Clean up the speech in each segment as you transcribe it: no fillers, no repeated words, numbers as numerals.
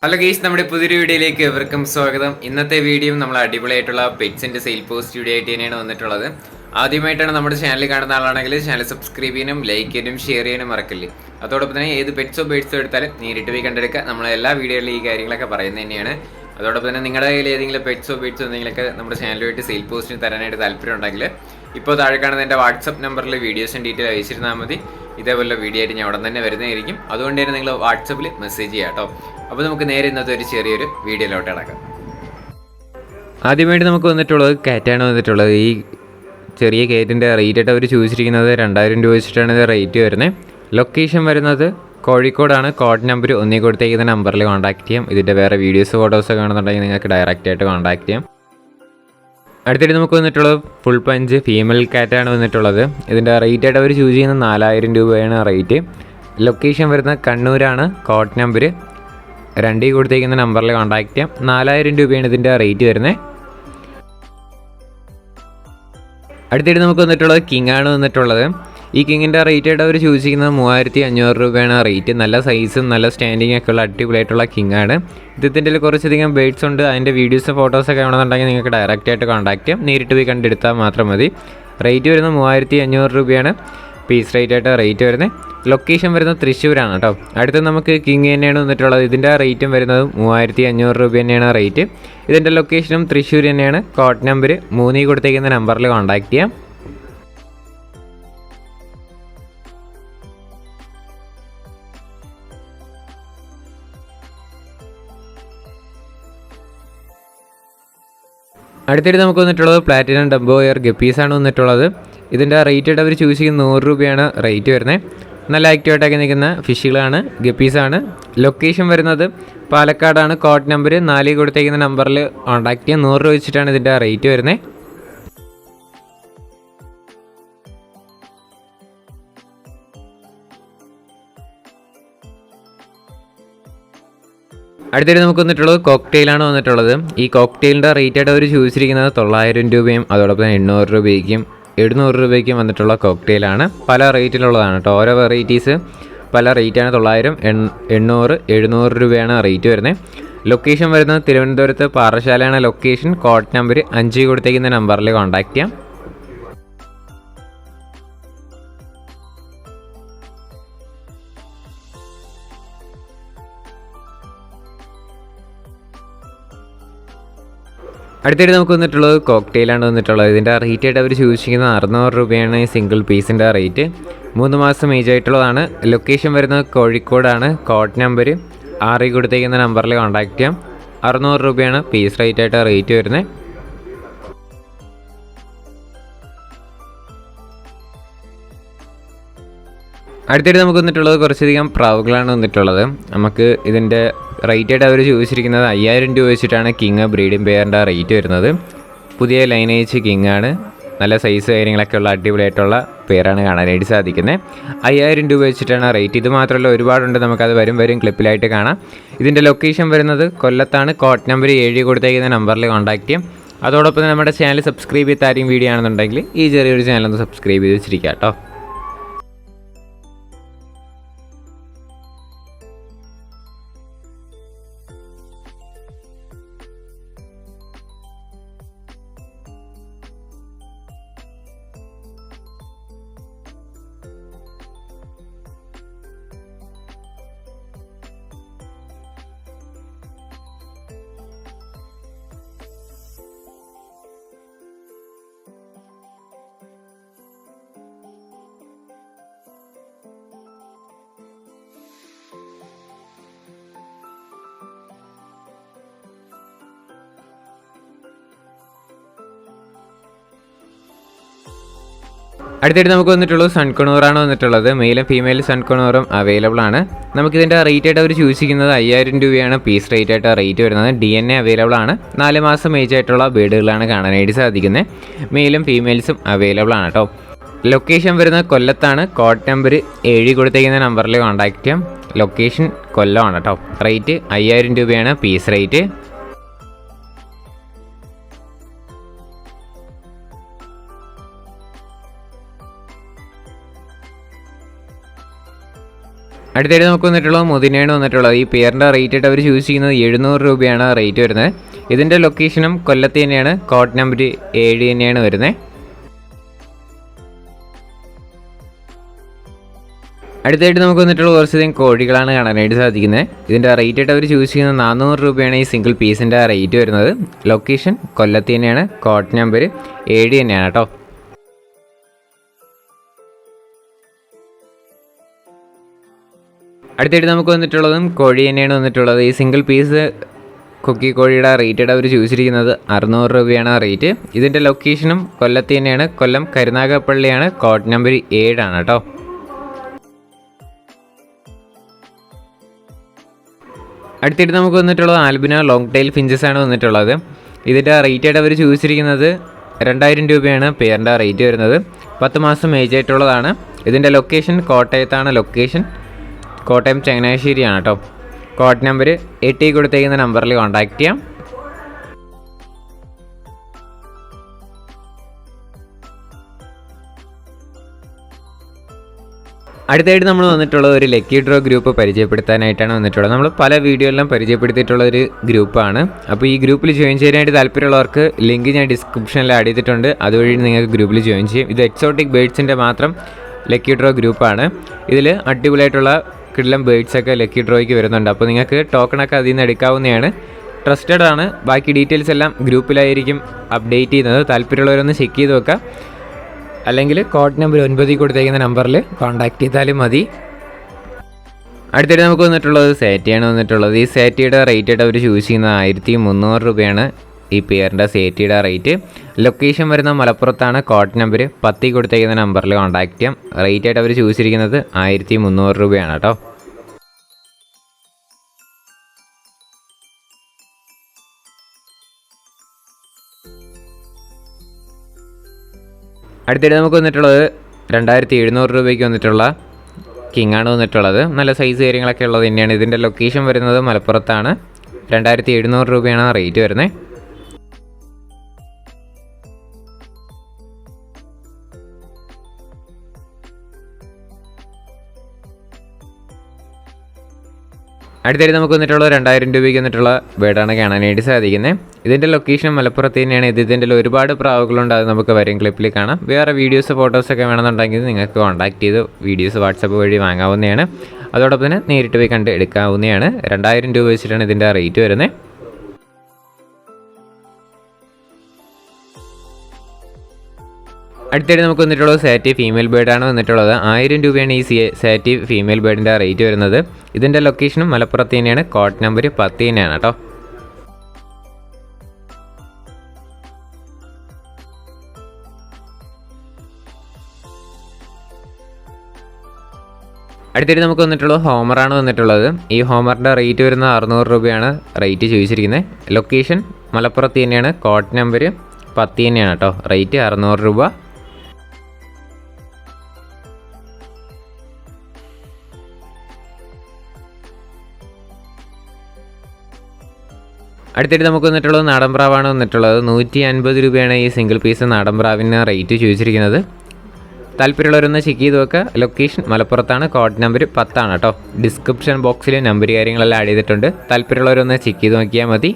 Hello guys, നമ്മുടെ പുതിയൊരു വീഡിയോയിലേക്ക് എവർക്കും സ്വാഗതം. ഇന്നത്തെ വീഡിയോ നമ്മൾ അടിപൊളിയായിട്ടുള്ള പെറ്റ്സിന്റെ സെയിൽ പോസ്റ്റ് വീഡിയോ ആയിട്ട് തന്നെയാണ് വന്നിട്ടുള്ളത്. ആദ്യമായിട്ടാണ് നമ്മുടെ ചാനൽ കാണുന്ന ആളാണെങ്കിൽ ചാനൽ സബ്സ്ക്രൈബ് ചെയ്യാനും ലൈക്ക് ചെയ്യാനും ഷെയർ ചെയ്യാനും മറക്കില്ലേ. അതോടൊപ്പം തന്നെ ഏത് പെറ്റ്സോ ബേഡ്സോ എടുത്താലും നേരിട്ട് പോയി കണ്ടെടുക്കുക. നമ്മൾ എല്ലാ വീഡിയോയിലും ഈ കാര്യങ്ങളൊക്കെ പറയുന്നത് തന്നെയാണ്. അതോടൊപ്പം തന്നെ നിങ്ങളുടെ കയ്യിൽ ഏതെങ്കിലും പെറ്റ്സോ ബേഡ്സോ എന്തെങ്കിലുമൊക്കെ നമ്മുടെ ചാനലുമായിട്ട് സെയിൽ പോസ്റ്റിന് തരാനായിട്ട് താല്പര്യം ഉണ്ടെങ്കിൽ ഇപ്പോൾ താഴെ കാണുന്ന എൻ്റെ വാട്സപ്പ് നമ്പറിൽ വീഡിയോസും ഡീറ്റെയിൽ അയച്ചിരുന്നാൽ മതി. ഇതേപോലെ വീഡിയോ ആയിട്ട് ഞാൻ ഉടൻ തന്നെ വരുന്നതായിരിക്കും. അതുകൊണ്ട് തന്നെ നിങ്ങൾ വാട്സപ്പിൽ മെസ്സേജ് ചെയ്യാം കേട്ടോ. അപ്പോൾ നമുക്ക് നേരെ ഇന്നത്തെ ഒരു ചെറിയൊരു വീഡിയോയിലോട്ട് കിടക്കാം. ആദ്യമായിട്ട് നമുക്ക് വന്നിട്ടുള്ളത് കാറ്റാണ് വന്നിട്ടുള്ളത്. ഈ ചെറിയ കേറ്റിൻ്റെ റേറ്റ് അവർ ചോദിച്ചിരിക്കുന്നത് 2000 രൂപ വെച്ചിട്ടാണ് ഇത് റേറ്റ് വരുന്നത്. ലൊക്കേഷൻ വരുന്നത് കോഴിക്കോടാണ്. കോഡ് നമ്പർ ഒന്നേ കൊടുത്തേക്കുന്ന നമ്പറിൽ കോൺടാക്ട് ചെയ്യാം. ഇതിൻ്റെ വേറെ വീഡിയോസ് ഫോട്ടോസൊക്കെ കാണുന്നുണ്ടെങ്കിൽ നിങ്ങൾക്ക് ഡയറക്റ്റ് ആയിട്ട് കോൺടാക്ട് ചെയ്യാം. അടുത്തിട്ട് നമുക്ക് വന്നിട്ടുള്ളത് ഫുൾ പഞ്ച് ഫീമെയിൽ കാറ്റാണ് വന്നിട്ടുള്ളത്. ഇതിൻ്റെ റേറ്റ് ആയിട്ട് അവർ ചൂസ് ചെയ്യുന്നത് 4000 രൂപയാണ് റേറ്റ്. ലൊക്കേഷൻ വരുന്നത് കണ്ണൂരാണ്. കോഡ് നമ്പർ 2 കൊടുത്തേക്കുന്ന നമ്പറിൽ കോൺടാക്ട് ചെയ്യാം. 4000 രൂപയാണ് ഇതിൻ്റെ റേറ്റ് വരുന്നത്. അടുത്തിട്ട് നമുക്ക് വന്നിട്ടുള്ളത് കിങ് ആണ് വന്നിട്ടുള്ളത്. ഈ കിങ്ങിൻ്റെ റേറ്റ് ആയിട്ട് അവർ ചൂസ് ചെയ്യുന്നത് 3500 രൂപയാണ് റേറ്റ്. നല്ല സൈസും നല്ല സ്റ്റാൻഡിങ് ഒക്കെ ഉള്ള അടിപൊളിയായിട്ടുള്ള കിങ് ആണ്. ഇതിൻ്റെ കുറച്ചധികം ബേഡ്സ് ഉണ്ട്. അതിൻ്റെ വീഡിയോസും ഫോട്ടോസൊക്കെ വേണമെന്നുണ്ടെങ്കിൽ നിങ്ങൾക്ക് ഡയറക്റ്റ് ആയിട്ട് കോൺടാക്ട് ചെയ്യാം. നേരിട്ട് പോയി കണ്ടെടുത്താൽ മാത്രം മതി. റേറ്റ് വരുന്നത് 3500 രൂപയാണ് പീസ് റേറ്റ് ആയിട്ട് റേറ്റ് വരുന്നത്. ലൊക്കേഷൻ വരുന്നത് തൃശ്ശൂരാണ് കേട്ടോ. അടുത്ത് നമുക്ക് കിങ് തന്നെയാണ് വന്നിട്ടുള്ളത്. ഇതിൻ്റെ റേറ്റും വരുന്നത് 3500 രൂപ തന്നെയാണ് റേറ്റ്. ഇതിൻ്റെ ലൊക്കേഷനും തൃശ്ശൂർ തന്നെയാണ്. കോഡ് നമ്പർ 3 കൊടുത്തേക്കുന്ന നമ്പറിൽ കോൺടാക്ട് ചെയ്യാം. അടുത്തിട്ട് നമുക്ക് വന്നിട്ടുള്ളത് പ്ലാറ്റിനം ഡംബോ എയർ ഗപ്പീസാണ് വന്നിട്ടുള്ളത്. ഇതിൻ്റെ റേറ്റ് ആയിട്ട് അവർ ചൂസ് ചെയ്യുന്ന 100 രൂപയാണ് റേറ്റ് വരുന്നത്. നല്ല ആക്റ്റീവായിട്ടൊക്കെ നിൽക്കുന്ന ഫിഷുകളാണ്, ഗപ്പീസാണ്. ലൊക്കേഷൻ വരുന്നത് പാലക്കാടാണ്. കോഡ് നമ്പർ 4 കൊടുത്തേക്കുന്ന നമ്പറിൽ കോൺടാക്ട് ചെയ്യാം. 100 രൂപ വെച്ചിട്ടാണ് ഇതിൻ്റെ റേറ്റ് വരുന്നത്. അടുത്തിട്ട് നമുക്ക് വന്നിട്ടുള്ളത് കോക്ടെയിലാണ് വന്നിട്ടുള്ളത്. ഈ കോക്ടെയിലിൻ്റെ റേറ്റ് ആയിട്ട് അവർ ചോദിച്ചിരിക്കുന്നത് 900 രൂപയും അതോടൊപ്പം 800 രൂപയ്ക്കും 700 രൂപയ്ക്കും വന്നിട്ടുള്ള കോക്ടെയിലാണ്. പല റേറ്റിലുള്ളതാണ് കേട്ടോ. ഓരോ വെറൈറ്റീസ് പല റേറ്റാണ്. 900, 800, 700 രൂപയാണ് റേറ്റ് വരുന്നത്. ലൊക്കേഷൻ വരുന്നത് തിരുവനന്തപുരത്ത് പാറശാലയാണ് ലൊക്കേഷൻ. കോഡ് നമ്പർ 5 കൊടുത്തേക്കുന്ന നമ്പറിൽ കോൺടാക്ട് ചെയ്യാം. അടുത്തിട്ട് നമുക്ക് വന്നിട്ടുള്ളത് കോക്ടെയിലാണ് വന്നിട്ടുള്ളത്. ഇതിൻ്റെ റേറ്റ് ആയിട്ട് അവർ ചോദിച്ചിരിക്കുന്നത് 600 രൂപയാണ് സിംഗിൾ പീസിൻ്റെ റേറ്റ്. 3 മാസം ഏജ് ആയിട്ടുള്ളതാണ്. ലൊക്കേഷൻ വരുന്നത് കോഴിക്കോടാണ്. കോഡ് നമ്പർ 6 കൊടുത്തേക്കുന്ന നമ്പറിൽ കോൺടാക്ട് ചെയ്യാം. 600 രൂപയാണ് പീസ് റേറ്റ് ആയിട്ട് റേറ്റ് വരുന്നത്. അടുത്തിട്ട് നമുക്ക് വന്നിട്ടുള്ളത് കുറച്ചധികം പ്രാവുകളാണ് വന്നിട്ടുള്ളത്. നമുക്ക് ഇതിൻ്റെ റേറ്റ് ആയിട്ട് അവർ ചോദിച്ചിരിക്കുന്നത് 5000 രൂപ വെച്ചിട്ടാണ് കിങ് ബ്രീഡിംഗ് പെയറിൻ്റെ റേറ്റ് വരുന്നത്. പുതിയ ലൈനേജ് കിങ് ആണ്. നല്ല സൈസ് കാര്യങ്ങളൊക്കെ ഉള്ള അടിപൊളിയായിട്ടുള്ള പെയറാണ് കാണാനായിട്ട് സാധിക്കുന്നത്. 5000 രൂപ വെച്ചിട്ടാണ് റേറ്റ്. ഇത് മാത്രമല്ല ഒരുപാടുണ്ട്, നമുക്കത് വരും ക്ലിപ്പിലായിട്ട് കാണാം. ഇതിൻ്റെ ലൊക്കേഷൻ വരുന്നത് കൊല്ലത്താണ്. കോഡ് നമ്പർ 7 കൊടുത്തേക്കുന്ന നമ്പറിൽ കോൺടാക്ട് ചെയ്യാം. അതോടൊപ്പം നമ്മുടെ ചാനൽ സബ്സ്ക്രൈബ് ചെയ്ത് ആരെയും വീഡിയോ ആണെന്നുണ്ടെങ്കിൽ ഈ ചെറിയൊരു ചാനലൊന്ന് സബ്സ്ക്രൈബ് ചെയ്ത് വെച്ചിരിക്കുക കേട്ടോ. അടുത്തിട്ട് നമുക്ക് വന്നിട്ടുള്ളത് സൺകണൂറാണ് വന്നിട്ടുള്ളത്. മെയിലും ഫീമെയിൽ സൺകണൂറും അവൈലബിൾ ആണ്. നമുക്കിതിൻ്റെ റേറ്റ് ആയിട്ട് അവർ ചൂസ് ചെയ്യുന്നത് 5000 രൂപയാണ് പീസ് റേറ്റ് ആയിട്ട് റേറ്റ് വരുന്നത്. DNA അവൈലബിൾ ആണ്. 4 മാസം ഏജ് ആയിട്ടുള്ള ബേഡുകളാണ് കാണാനായിട്ട് സാധിക്കുന്നത്. മെയിലും ഫീമെയിൽസും അവൈലബിൾ ആണ് കേട്ടോ. ലൊക്കേഷൻ വരുന്നത് കൊല്ലത്താണ്. കോഡ് നമ്പർ 7 കൊടുത്തേക്കുന്ന നമ്പറിൽ കോൺടാക്ട് ചെയ്യാം. ലൊക്കേഷൻ കൊല്ലമാണ് കേട്ടോ. റേറ്റ് 5000 രൂപയാണ് പീസ് റേറ്റ്. അടുത്തായിട്ട് നമുക്ക് വന്നിട്ടുള്ളത് മുദിനയാണ് വന്നിട്ടുള്ളത്. ഈ പെയറിൻ്റെ റേറ്റ് ആയിട്ട് അവർ ചൂസ് ചെയ്യുന്നത് 700 രൂപയാണ് റേറ്റ് വരുന്നത്. ഇതിൻ്റെ ലൊക്കേഷനും കൊല്ലത്ത് തന്നെയാണ്, കോഡ് നമ്പർ 7 തന്നെയാണ് വരുന്നത്. അടുത്തായിട്ട് നമുക്ക് വന്നിട്ടുള്ള കുറച്ചധികം കോഴികളാണ് കാണാനായിട്ട് സാധിക്കുന്നത്. ഇതിൻ്റെ റേറ്റ് ആയിട്ട് അവർ ചൂസ് ചെയ്യുന്നത് 400 രൂപയാണ് ഈ സിംഗിൾ പീസിൻ്റെ റേറ്റ് വരുന്നത്. ലൊക്കേഷൻ കൊല്ലത്ത് തന്നെയാണ്, കോഡ് നമ്പർ 7 തന്നെയാണ് കേട്ടോ. അടുത്തായിട്ട് നമുക്ക് വന്നിട്ടുള്ളതും കോഴി തന്നെയാണ് വന്നിട്ടുള്ളത്. ഈ സിംഗിൾ പീസ് കുക്കി കോഴിയുടെ റേറ്റ് അവർ ചൂസ് ചെയ്തിരിക്കുന്നത് 600 രൂപയാണ് റേറ്റ്. ഇതിൻ്റെ ലൊക്കേഷനും കൊല്ലത്ത് തന്നെയാണ്, കൊല്ലം കരുനാഗപ്പള്ളിയാണ്, കോഡ് നമ്പർ 7 ആണ് കേട്ടോ. അടുത്തിട്ട് നമുക്ക് വന്നിട്ടുള്ളത് ആൽബിനോ ലോങ് ടൈൽ ഫിഞ്ചസ് ആണ് വന്നിട്ടുള്ളത്. ഇതിൻ്റെ റേറ്റ് ആയിട്ട് അവർ ചൂസ് ചെയ്തിരിക്കുന്നത് 2000 രൂപയാണ് പെയറിൻ്റെ റേറ്റ് വരുന്നത്. 10 മാസം ഏജ് ആയിട്ടുള്ളതാണ്. ഇതിൻ്റെ ലൊക്കേഷൻ കോട്ടയത്താണ്, ലൊക്കേഷൻ കോട്ടയം ചങ്ങനാശ്ശേരിയാണ് കേട്ടോ. കോഡ് നമ്പർ 8 കൊടുത്തേക്കുന്ന നമ്പറിൽ കോൺടാക്റ്റ് ചെയ്യാം. അടുത്തായിട്ട് നമ്മൾ വന്നിട്ടുള്ളത് ഒരു ലക്കി ഡ്രോ ഗ്രൂപ്പ് പരിചയപ്പെടുത്താനായിട്ടാണ് വന്നിട്ടുള്ളത്. നമ്മൾ പല വീഡിയോയിലും പരിചയപ്പെടുത്തിയിട്ടുള്ള ഒരു ഗ്രൂപ്പാണ്. അപ്പോൾ ഈ ഗ്രൂപ്പിൽ ജോയിൻ ചെയ്യാനായിട്ട് താല്പര്യമുള്ളവർക്ക് ലിങ്ക് ഞാൻ ഡിസ്ക്രിപ്ഷനിൽ ആഡ് ചെയ്തിട്ടുണ്ട്. അതുവഴി നിങ്ങൾക്ക് ഗ്രൂപ്പിൽ ജോയിൻ ചെയ്യും. ഇത് എക്സോട്ടിക് ബേഡ്സിൻ്റെ മാത്രം ലക്കി ഡ്രോ ഗ്രൂപ്പാണ്. ഇതിൽ അടിപൊളിയായിട്ടുള്ള കിടിലം ബേഡ്സൊക്കെ ലക്കി ഡ്രോയ്ക്ക് വരുന്നുണ്ട്. അപ്പോൾ നിങ്ങൾക്ക് ടോക്കണൊക്കെ അതിൽ നിന്ന് എടുക്കാവുന്നതാണ്. ട്രസ്റ്റഡ് ആണ്. ബാക്കി ഡീറ്റെയിൽസ് എല്ലാം ഗ്രൂപ്പിലായിരിക്കും അപ്ഡേറ്റ് ചെയ്യുന്നത്. താല്പര്യമുള്ളവരൊന്ന് ചെക്ക് ചെയ്ത് വെക്കാം. അല്ലെങ്കിൽ കോഡ് നമ്പർ 9 കൊടുത്തേക്കുന്ന നമ്പറിൽ കോൺടാക്ട് ചെയ്താലും മതി. അടുത്തിട്ട് നമുക്ക് വന്നിട്ടുള്ളത് സേറ്റിയാണ് വന്നിട്ടുള്ളത്. ഈ സേറ്റിയുടെ റേറ്റ് ആയിട്ട് അവർ ചൂസ് ചെയ്യുന്നത് 1300 രൂപയാണ് ഈ പെയറിൻ്റെ സേറ്റിയുടെ റേറ്റ്. ലൊക്കേഷൻ വരുന്ന മലപ്പുറത്താണ്, കോഡ് നമ്പർ 10 കൊടുത്തേക്കുന്ന നമ്പറിൽ കോൺടാക്ട് ചെയ്യാം. റേറ്റ് ആയിട്ട് അവർ ചൂസ് ചെയ്തിരിക്കുന്നത് 1300 രൂപയാണ് കേട്ടോ. അടുത്തിട്ട് നമുക്ക് വന്നിട്ടുള്ളത് 2700 രൂപയ്ക്ക് വന്നിട്ടുള്ള കിങ്ങാണ് വന്നിട്ടുള്ളത്. നല്ല സൈസ് കാര്യങ്ങളൊക്കെ ഉള്ളത് തന്നെയാണ്. ഇതിൻ്റെ ലൊക്കേഷൻ വരുന്നത് മലപ്പുറത്താണ്. 2700 രൂപയാണ് റേറ്റ് വരുന്നത്. അടുത്തായിട്ട് നമുക്ക് വന്നിട്ടുള്ള 2000 രൂപയ്ക്ക് വന്നിട്ടുള്ള ബേഡാണ് കാണാനായിട്ട് സാധിക്കുന്നത്. ഇതിൻ്റെ ലൊക്കേഷൻ മലപ്പുറത്ത് തന്നെയാണ്. ഇതിൻ്റെ ഒരുപാട് പ്രാവുകളുണ്ട്, അത് നമുക്ക് വരും ക്ലിപ്പിൽ കാണാം. വേറെ വീഡിയോസ് ഫോട്ടോസൊക്കെ വേണമെന്നുണ്ടെങ്കിൽ നിങ്ങൾക്ക് കോൺടാക്ട് ചെയ്ത് വീഡിയോസ് വാട്സപ്പ് വഴി വാങ്ങാവുന്നതാണ്. അതോടൊപ്പം തന്നെ നേരിട്ട് പോയി കണ്ട് എടുക്കാവുന്നതാണ്. 2000 രൂപ വെച്ചിട്ടാണ് ഇതിൻ്റെ റേറ്റ് വരുന്നത്. അടുത്തായിട്ട് നമുക്ക് വന്നിട്ടുള്ളത് സാറ്റി ഫീമെയിൽ ബേഡാണ് വന്നിട്ടുള്ളത്. 1000 രൂപയാണ് ഈ സാറ്റി ഫീമെയിൽ ബേഡിൻ്റെ റേറ്റ് വരുന്നത്. ഇതിൻ്റെ ലൊക്കേഷനും മലപ്പുറത്ത് തന്നെയാണ്, കോഡ് നമ്പർ 10 തന്നെയാണ് കേട്ടോ. അടുത്തായിട്ട് നമുക്ക് വന്നിട്ടുള്ളത് ഹോമറാണ് വന്നിട്ടുള്ളത്. ഈ ഹോമറിൻ്റെ റേറ്റ് വരുന്നത് 600 രൂപയാണ് റേറ്റ് ചോദിച്ചിരിക്കുന്നത്. ലൊക്കേഷൻ മലപ്പുറത്ത് തന്നെയാണ്, കോഡ് നമ്പർ 10 തന്നെയാണ് കേട്ടോ. റേറ്റ് 600 രൂപ. അടുത്തായിട്ട് നമുക്ക് വന്നിട്ടുള്ളത് നാടൻ പ്രാവാണ് വന്നിട്ടുള്ളത്. 150 രൂപയാണ് ഈ സിംഗിൾ പീസ് നാടൻ പ്രാവിന് റേറ്റ് ചോദിച്ചിരിക്കുന്നത്. താല്പര്യമുള്ളവരൊന്ന് ചെക്ക് ചെയ്ത് വെക്കുക. ലൊക്കേഷൻ മലപ്പുറത്താണ്, കോഡ് നമ്പർ 10 ആണ് കേട്ടോ. ഡിസ്ക്രിപ്ഷൻ ബോക്സിൽ നമ്പർ കാര്യങ്ങളെല്ലാം ആഡ് ചെയ്തിട്ടുണ്ട്. താല്പര്യമുള്ളവരൊന്ന് ചെക്ക് ചെയ്ത് നോക്കിയാൽ മതി.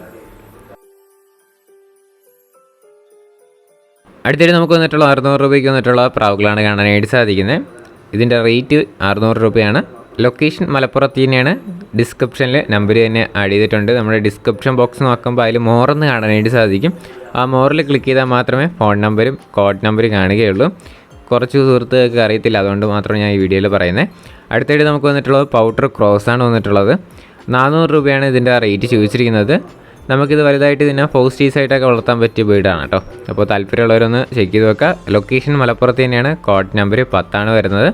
അടുത്തായിട്ട് നമുക്ക് വന്നിട്ടുള്ള 600 രൂപയ്ക്ക് വന്നിട്ടുള്ള പ്രാവുകളാണ് കാണാനായിട്ട് സാധിക്കുന്നത്. ഇതിൻ്റെ റേറ്റ് 600 രൂപയാണ്. ലൊക്കേഷൻ മലപ്പുറത്ത് തന്നെയാണ്. ഡിസ്ക്രിപ്ഷനിൽ നമ്പർ തന്നെ ആഡ് ചെയ്തിട്ടുണ്ട്. നമ്മുടെ ഡിസ്ക്രിപ്ഷൻ ബോക്സ് നോക്കുമ്പോൾ അതിൽ മോറെന്ന് കാണാനായിട്ട് സാധിക്കും. ആ മോറിൽ ക്ലിക്ക് ചെയ്താൽ മാത്രമേ ഫോൺ നമ്പരും കോഡ് നമ്പരും കാണുകയുള്ളൂ. കുറച്ച് സുഹൃത്തുക്കൾക്ക് അറിയത്തില്ല, അതുകൊണ്ട് മാത്രം ഞാൻ ഈ വീഡിയോയിൽ പറയുന്നത്. അടുത്തായിട്ട് നമുക്ക് വന്നിട്ടുള്ളത് പൗഡർ ക്രോസാണ് വന്നിട്ടുള്ളത്. 400 രൂപയാണ് ഇതിൻ്റെ റേറ്റ് ചോദിച്ചിരിക്കുന്നത്. നമുക്കിത് വലുതായിട്ട് ഇതിനെ ഫോസ്റ്റീസായിട്ടൊക്കെ വളർത്താൻ പറ്റിയ ബീഡാണ് കേട്ടോ. അപ്പോൾ താല്പര്യമുള്ളവരൊന്ന് ചെക്ക് ചെയ്ത് വെക്കുക. ലൊക്കേഷൻ മലപ്പുറത്ത് തന്നെയാണ്, കോഡ് നമ്പർ 10 ആണ് വരുന്നത്.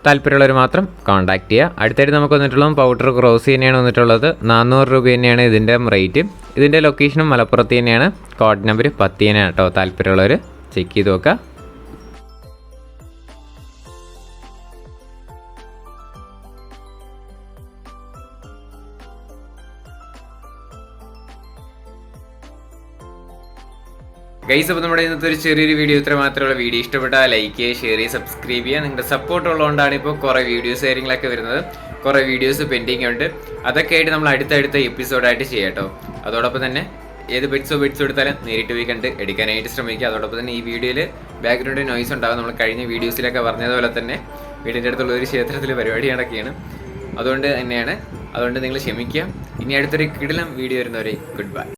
താല്പര്യമുള്ളവർ മാത്രം കോൺടാക്ട് ചെയ്യുക. അടുത്തായിട്ട് നമുക്ക് വന്നിട്ടുള്ളത് പൗഡർ ക്രോസ് തന്നെയാണ് വന്നിട്ടുള്ളത്. 400 രൂപ തന്നെയാണ് ഇതിൻ്റെ റേറ്റ്. ഇതിൻ്റെ ലൊക്കേഷനും മലപ്പുറത്ത് തന്നെയാണ്, കോഡ് നമ്പർ 10 തന്നെയാണ് കേട്ടോ. താല്പര്യമുള്ളവർ ചെക്ക് ചെയ്ത് നോക്കുക. ഗൈസ്, അപ്പോൾ നമ്മുടെ ഇന്നത്തെ ഒരു ചെറിയൊരു വീഡിയോ ഇത്ര മാത്രമുള്ള വീഡിയോ ഇഷ്ടപ്പെട്ടാൽ ലൈക്ക് ചെയ്യുക, ഷെയർ ചെയ്യുക, സബ്സ്ക്രൈബ് ചെയ്യുക. നിങ്ങളുടെ സപ്പോർട്ട് ഉള്ളതുകൊണ്ടാണ് ഇപ്പോൾ കുറേ വീഡിയോസ് കാര്യങ്ങളൊക്കെ വരുന്നത്. കുറേ വീഡിയോസ് പെൻഡിങ് ഉണ്ട്. അതൊക്കെ ആയിട്ട് നമ്മൾ അടുത്തടുത്ത എപ്പിസോഡായിട്ട് ചെയ്യാം കേട്ടോ. അതോടൊപ്പം തന്നെ ഏത് പെറ്റ്സോ എടുത്താലും നേരിട്ട് പോയി കണ്ട് എടുക്കാനായിട്ട് ശ്രമിക്കുക. അതോടൊപ്പം തന്നെ ഈ വീഡിയോയിൽ ബാക്ക്ഗ്രൗണ്ട് നോയ്സ് ഉണ്ടാകും. നമ്മൾ കഴിഞ്ഞ വീഡിയോസിലൊക്കെ പറഞ്ഞതുപോലെ തന്നെ വീടിൻ്റെ അടുത്തുള്ള ഒരു ക്ഷേത്രത്തിൽ പരിപാടി നടക്കുകയാണ്. അതുകൊണ്ട് നിങ്ങൾ ക്ഷമിക്കുക. ഇനി അടുത്തൊരു കിടിലം വീഡിയോ വരുന്നവരെ ഗുഡ് ബൈ.